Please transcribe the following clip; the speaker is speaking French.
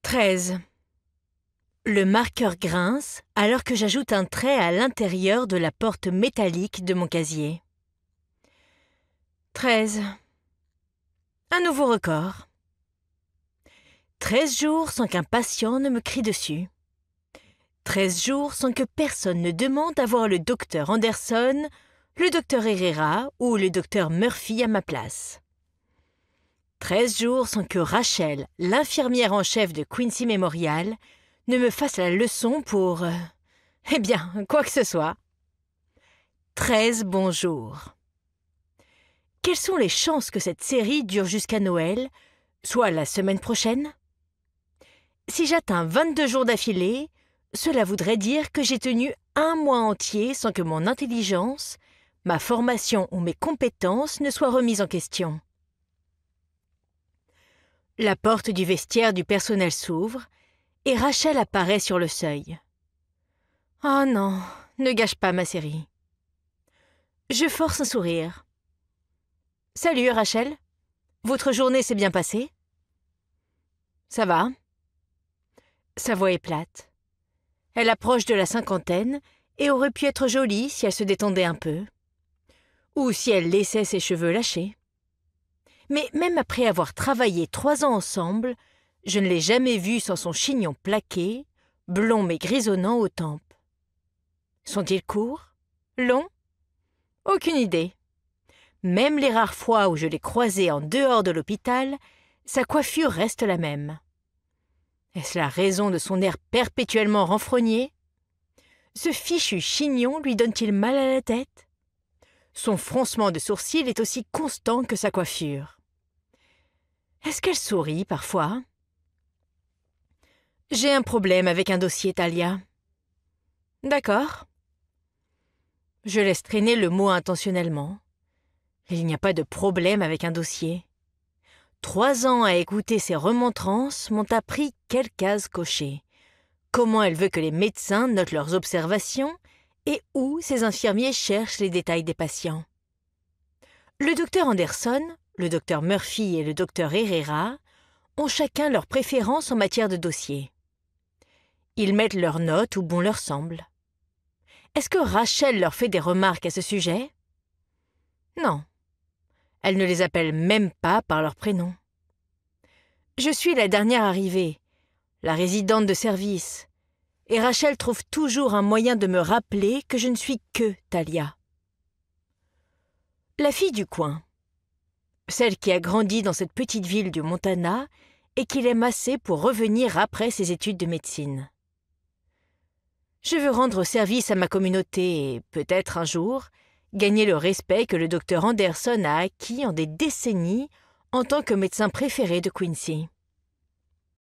13. Le marqueur grince alors que j'ajoute un trait à l'intérieur de la porte métallique de mon casier. 13. Un nouveau record. 13 jours sans qu'un patient ne me crie dessus. 13 jours sans que personne ne demande à voir le docteur Anderson, le docteur Herrera ou le docteur Murphy à ma place. 13 jours sans que Rachel, l'infirmière en chef de Quincy Memorial, ne me fasse la leçon pour... quoi que ce soit. 13 bons jours. Quelles sont les chances que cette série dure jusqu'à Noël, soit la semaine prochaine? Si j'atteins 22 jours d'affilée, cela voudrait dire que j'ai tenu un mois entier sans que mon intelligence, ma formation ou mes compétences ne soient remises en question. La porte du vestiaire du personnel s'ouvre et Rachel apparaît sur le seuil. Oh non, ne gâche pas ma série. Je force un sourire. Salut Rachel, votre journée s'est bien passée? Ça va? Sa voix est plate. Elle approche de la cinquantaine et aurait pu être jolie si elle se détendait un peu. Ou si elle laissait ses cheveux lâchés. Mais même après avoir travaillé 3 ans ensemble, je ne l'ai jamais vue sans son chignon plaqué, blond mais grisonnant aux tempes. Sont-ils courts? Longs? Aucune idée. Même les rares fois où je l'ai croisée en dehors de l'hôpital, sa coiffure reste la même. Est-ce la raison de son air perpétuellement renfrogné? Ce fichu chignon lui donne-t-il mal à la tête? Son froncement de sourcils est aussi constant que sa coiffure. Est-ce qu'elle sourit parfois? J'ai un problème avec un dossier, Talia. D'accord. Je laisse traîner le mot intentionnellement. Il n'y a pas de problème avec un dossier. 3 ans à écouter ses remontrances m'ont appris quelle case cocher, comment elle veut que les médecins notent leurs observations et où ces infirmiers cherchent les détails des patients. Le docteur Anderson, le docteur Murphy et le docteur Herrera ont chacun leurs préférences en matière de dossier. Ils mettent leurs notes où bon leur semble. Est-ce que Rachel leur fait des remarques à ce sujet? Non. Elle ne les appelle même pas par leur prénom. Je suis la dernière arrivée, la résidente de service, et Rachel trouve toujours un moyen de me rappeler que je ne suis que Talia. La fille du coin, celle qui a grandi dans cette petite ville du Montana et qui l'aime assez pour revenir après ses études de médecine. Je veux rendre service à ma communauté et, peut-être un jour, gagner le respect que le docteur Anderson a acquis en des décennies en tant que médecin préféré de Quincy.